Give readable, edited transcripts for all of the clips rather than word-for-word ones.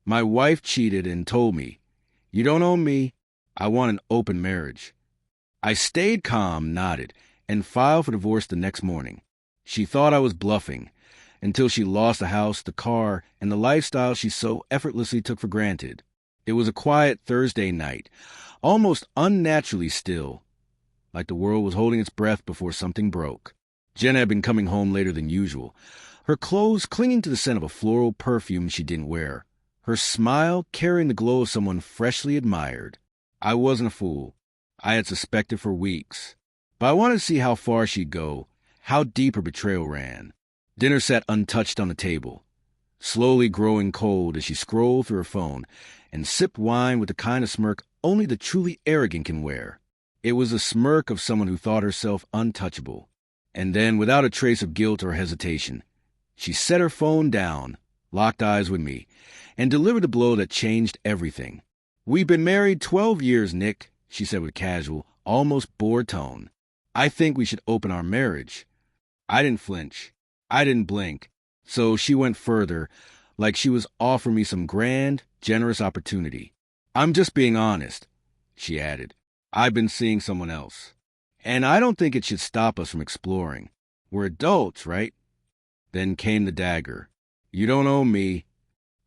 My wife cheated and told me, "You don't own me. I want an open marriage." I stayed calm, nodded, and filed for divorce the next morning. She thought I was bluffing, until she lost the house, the car, and the lifestyle she so effortlessly took for granted. It was a quiet Thursday night, almost unnaturally still, like the world was holding its breath before something broke. Jenna had been coming home later than usual, her clothes clinging to the scent of a floral perfume she didn't wear, her smile carrying the glow of someone freshly admired. I wasn't a fool. I had suspected for weeks. But I wanted to see how far she'd go, how deep her betrayal ran. Dinner sat untouched on the table, slowly growing cold as she scrolled through her phone and sipped wine with the kind of smirk only the truly arrogant can wear. It was the smirk of someone who thought herself untouchable. And then, without a trace of guilt or hesitation, she set her phone down, locked eyes with me, and delivered a blow that changed everything. "We've been married 12 years, Nick," she said with casual, almost bored tone. "I think we should open our marriage." I didn't flinch. I didn't blink. So she went further, like she was offering me some grand, generous opportunity. "I'm just being honest," she added. "I've been seeing someone else. And I don't think it should stop us from exploring. We're adults, right?" Then came the dagger. "You don't own me."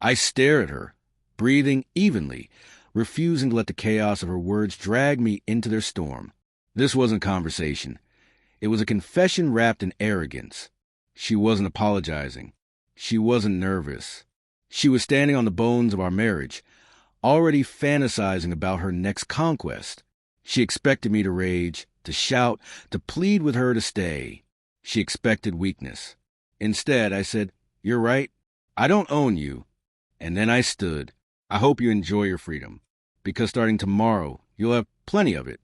I stared at her, breathing evenly, refusing to let the chaos of her words drag me into their storm. This wasn't conversation. It was a confession wrapped in arrogance. She wasn't apologizing. She wasn't nervous. She was standing on the bones of our marriage, already fantasizing about her next conquest. She expected me to rage, to shout, to plead with her to stay. She expected weakness. Instead, I said, "You're right. I don't own you." And then I stood. "I hope you enjoy your freedom, because starting tomorrow, you'll have plenty of it."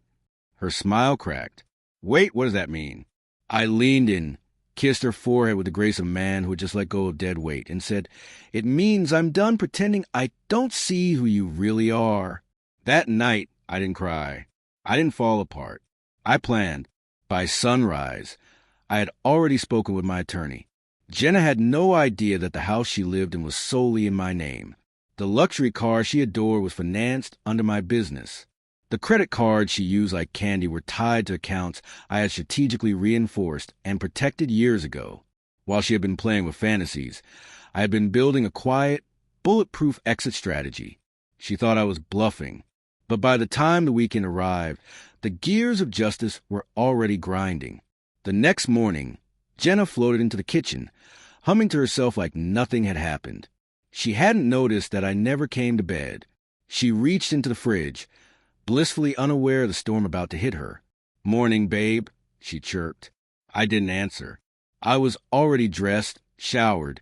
Her smile cracked. "Wait, what does that mean?" I leaned in, kissed her forehead with the grace of a man who had just let go of dead weight, and said, "It means I'm done pretending I don't see who you really are." That night, I didn't cry. I didn't fall apart. I planned. By sunrise, I had already spoken with my attorney. Jenna had no idea that the house she lived in was solely in my name. The luxury car she adored was financed under my business. The credit cards she used like candy were tied to accounts I had strategically reinforced and protected years ago. While she had been playing with fantasies, I had been building a quiet, bulletproof exit strategy. She thought I was bluffing. But by the time the weekend arrived, the gears of justice were already grinding. The next morning, Jenna floated into the kitchen, humming to herself like nothing had happened. She hadn't noticed that I never came to bed. She reached into the fridge, blissfully unaware of the storm about to hit her. "Morning, babe," she chirped. I didn't answer. I was already dressed, showered,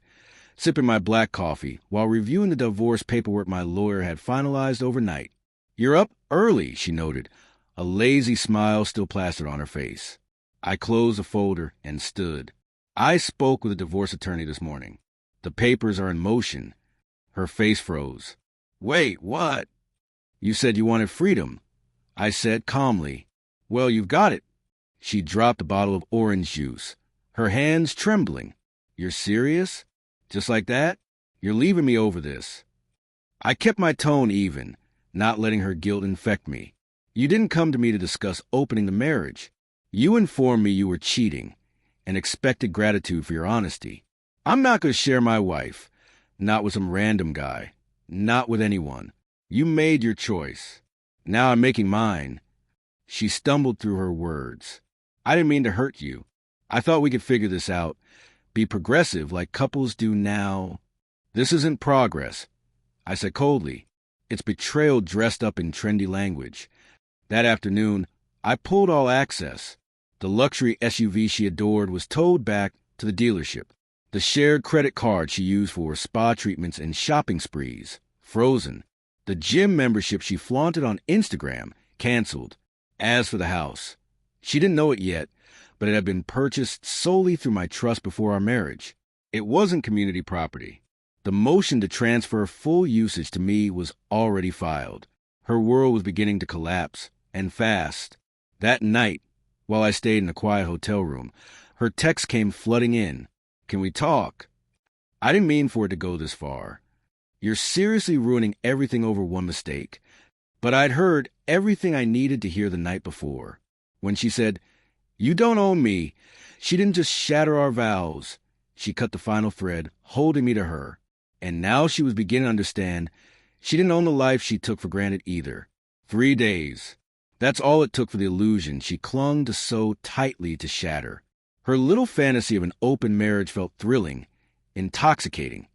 sipping my black coffee while reviewing the divorce paperwork my lawyer had finalized overnight. "You're up early," she noted, a lazy smile still plastered on her face. I closed the folder and stood. "I spoke with a divorce attorney this morning. The papers are in motion." Her face froze. "Wait, what?" "You said you wanted freedom." I said calmly, "Well, you've got it." She dropped a bottle of orange juice, her hands trembling. "You're serious? Just like that? You're leaving me over this?" I kept my tone even, not letting her guilt infect me. "You didn't come to me to discuss opening the marriage. You informed me you were cheating and expected gratitude for your honesty. I'm not going to share my wife, not with some random guy, not with anyone. You made your choice. Now I'm making mine." She stumbled through her words. "I didn't mean to hurt you. I thought we could figure this out, be progressive like couples do now." "This isn't progress," I said coldly. "It's betrayal dressed up in trendy language." That afternoon, I pulled all access. The luxury SUV she adored was towed back to the dealership. The shared credit card she used for spa treatments and shopping sprees, frozen. The gym membership she flaunted on Instagram, canceled. As for the house, she didn't know it yet, but it had been purchased solely through my trust before our marriage. It wasn't community property. The motion to transfer full usage to me was already filed. Her world was beginning to collapse, and fast. That night, while I stayed in a quiet hotel room, her text came flooding in. "Can we talk?" I didn't mean for it to go this far. You're seriously ruining everything over one mistake. But I'd heard everything I needed to hear the night before. When she said, "You don't own me," she didn't just shatter our vows. She cut the final thread, holding me to her. And now she was beginning to understand she didn't own the life she took for granted either. 3 days. That's all it took for the illusion she clung to so tightly to shatter. Her little fantasy of an open marriage felt thrilling, intoxicating,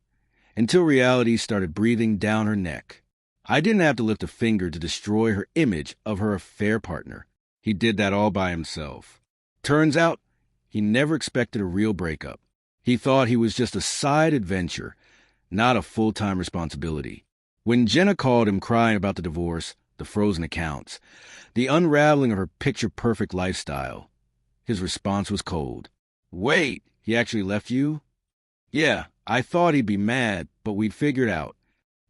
until reality started breathing down her neck. I didn't have to lift a finger to destroy her image of her affair partner. He did that all by himself. Turns out, he never expected a real breakup. He thought he was just a side adventure, not a full-time responsibility. When Jenna called him crying about the divorce, the frozen accounts, the unraveling of her picture-perfect lifestyle, his response was cold. "Wait, he actually left you?" "Yeah, I thought he'd be mad, but we'd figured out.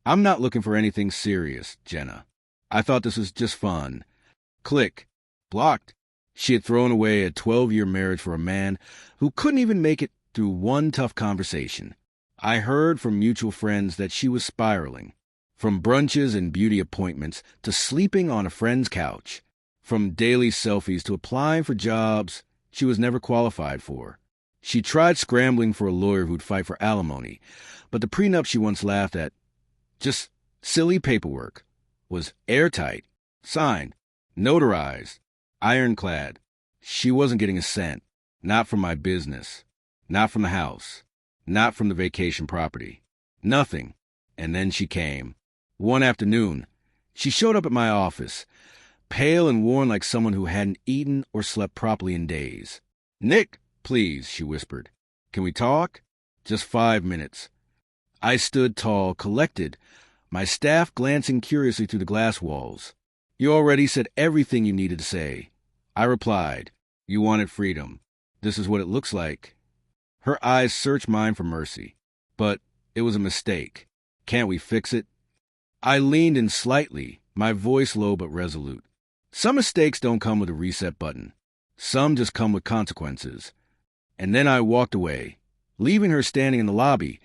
I'm not looking for anything serious, Jenna. I thought this was just fun." Click. Blocked. She had thrown away a 12-year marriage for a man who couldn't even make it through one tough conversation. I heard from mutual friends that she was spiraling. From brunches and beauty appointments to sleeping on a friend's couch. From daily selfies to applying for jobs she was never qualified for. She tried scrambling for a lawyer who'd fight for alimony, but the prenup she once laughed at, just silly paperwork, was airtight, signed, notarized, ironclad. She wasn't getting a cent. Not from my business. Not from the house. Not from the vacation property. Nothing. And then she came. One afternoon, she showed up at my office, pale and worn like someone who hadn't eaten or slept properly in days. "Nick, please," she whispered. "Can we talk? Just 5 minutes." I stood tall, collected, my staff glancing curiously through the glass walls. "You already said everything you needed to say." I replied, "You wanted freedom. This is what it looks like." Her eyes searched mine for mercy. "But it was a mistake. Can't we fix it?" I leaned in slightly, my voice low but resolute. "Some mistakes don't come with a reset button. Some just come with consequences." And then I walked away, leaving her standing in the lobby,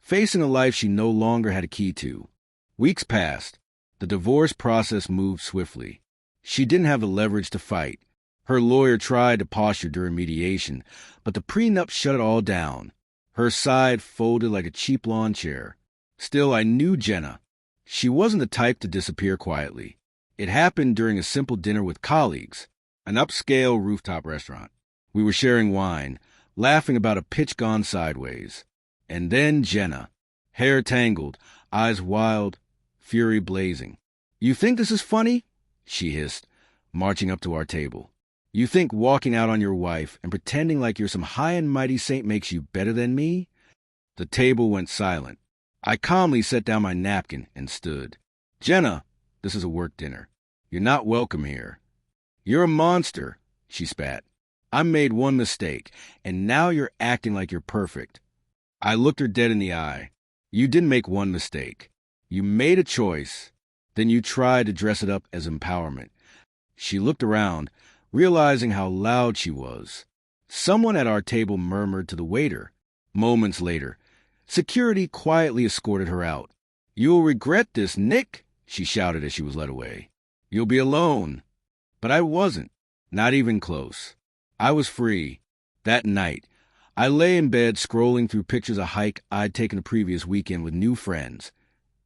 facing a life she no longer had a key to. Weeks passed. The divorce process moved swiftly. She didn't have the leverage to fight. Her lawyer tried to posture during mediation, but the prenup shut it all down. Her side folded like a cheap lawn chair. Still, I knew Jenna. She wasn't the type to disappear quietly. It happened during a simple dinner with colleagues, an upscale rooftop restaurant. We were sharing wine, laughing about a pitch gone sideways. And then Jenna, hair tangled, eyes wild, fury blazing. "You think this is funny?" she hissed, marching up to our table. "You think walking out on your wife and pretending like you're some high and mighty saint makes you better than me?" The table went silent. I calmly set down my napkin and stood. "Jenna, this is a work dinner. You're not welcome here." "You're a monster," she spat. "I made one mistake, and now you're acting like you're perfect." I looked her dead in the eye. "You didn't make one mistake. You made a choice. Then you tried to dress it up as empowerment." She looked around, realizing how loud she was. Someone at our table murmured to the waiter. Moments later, security quietly escorted her out. "You'll regret this, Nick," she shouted as she was led away. "You'll be alone." But I wasn't. Not even close. I was free. That night, I lay in bed scrolling through pictures of a hike I'd taken the previous weekend with new friends.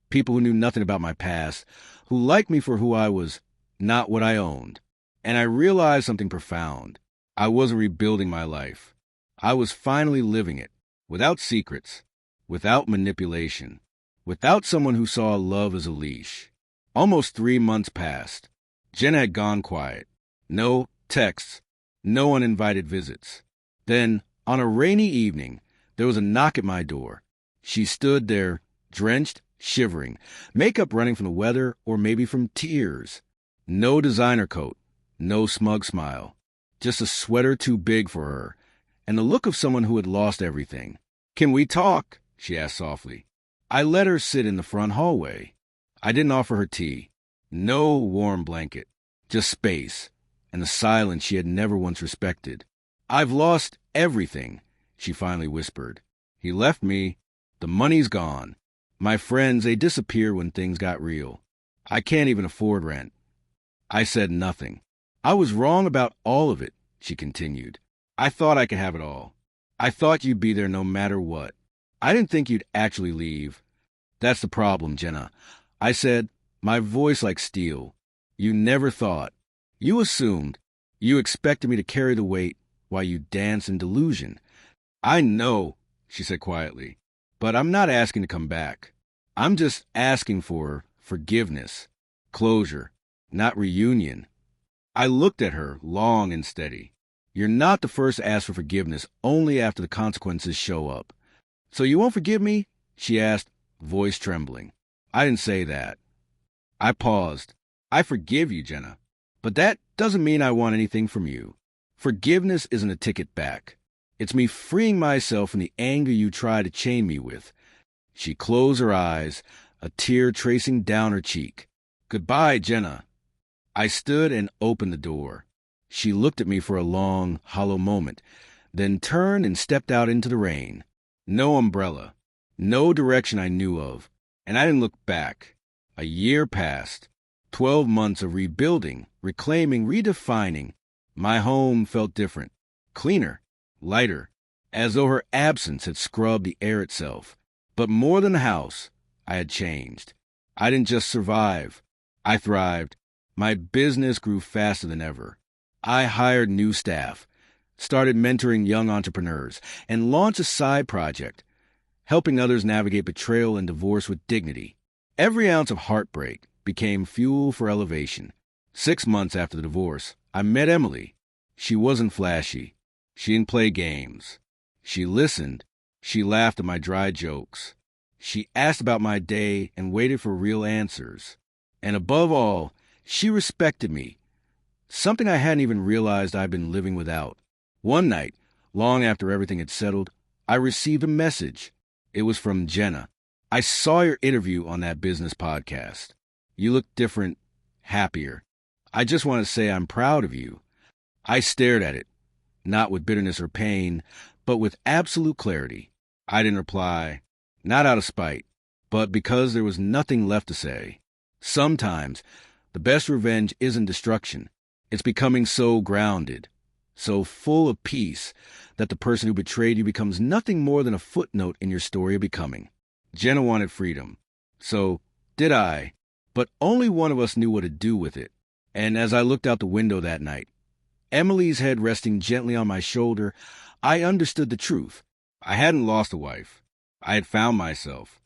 People who knew nothing about my past, who liked me for who I was, not what I owned. And I realized something profound. I wasn't rebuilding my life. I was finally living it, without secrets, without manipulation, without someone who saw love as a leash. Almost 3 months passed. Jenna had gone quiet. No texts, no uninvited visits. Then, on a rainy evening, there was a knock at my door. She stood there, drenched, shivering, makeup running from the weather or maybe from tears. No designer coat, no smug smile, just a sweater too big for her, and the look of someone who had lost everything. "Can we talk?" she asked softly. I let her sit in the front hallway. I didn't offer her tea. No warm blanket, just space, and the silence she had never once respected. "I've lost everything," she finally whispered. "He left me. The money's gone. My friends, they disappeared when things got real. I can't even afford rent. I said nothing. I was wrong about all of it, she continued. I thought I could have it all. I thought you'd be there no matter what. I didn't think you'd actually leave. That's the problem, Jenna. I said, my voice like steel. You never thought. You assumed. You expected me to carry the weight while you dance in delusion. I know, she said quietly, but I'm not asking to come back. I'm just asking for forgiveness, closure, not reunion. I looked at her long and steady. You're not the first to ask for forgiveness only after the consequences show up. So you won't forgive me? She asked, voice trembling. I didn't say that. I paused. I forgive you, Jenna. But that doesn't mean I want anything from you. Forgiveness isn't a ticket back. It's me freeing myself from the anger you try to chain me with. She closed her eyes, a tear tracing down her cheek. Goodbye, Jenna. I stood and opened the door. She looked at me for a long, hollow moment, then turned and stepped out into the rain. No umbrella, no direction I knew of, and I didn't look back. A year passed. 12 months of rebuilding, reclaiming, redefining. My home felt different, cleaner, lighter, as though her absence had scrubbed the air itself. But more than the house, I had changed. I didn't just survive. I thrived. My business grew faster than ever. I hired new staff, started mentoring young entrepreneurs, and launched a side project, helping others navigate betrayal and divorce with dignity. Every ounce of heartbreak became fuel for elevation. 6 months after the divorce, I met Emily. She wasn't flashy. She didn't play games. She listened. She laughed at my dry jokes. She asked about my day and waited for real answers. And above all, she respected me, something I hadn't even realized I'd been living without. One night, long after everything had settled, I received a message. It was from Jenna. I saw your interview on that business podcast. You look different, happier. I just want to say I'm proud of you. I stared at it, not with bitterness or pain, but with absolute clarity. I didn't reply, not out of spite, but because there was nothing left to say. Sometimes, the best revenge isn't destruction. It's becoming so grounded, so full of peace, that the person who betrayed you becomes nothing more than a footnote in your story of becoming. Jenna wanted freedom. So did I. But only one of us knew what to do with it. And as I looked out the window that night, Emily's head resting gently on my shoulder, I understood the truth. I hadn't lost a wife. I had found myself.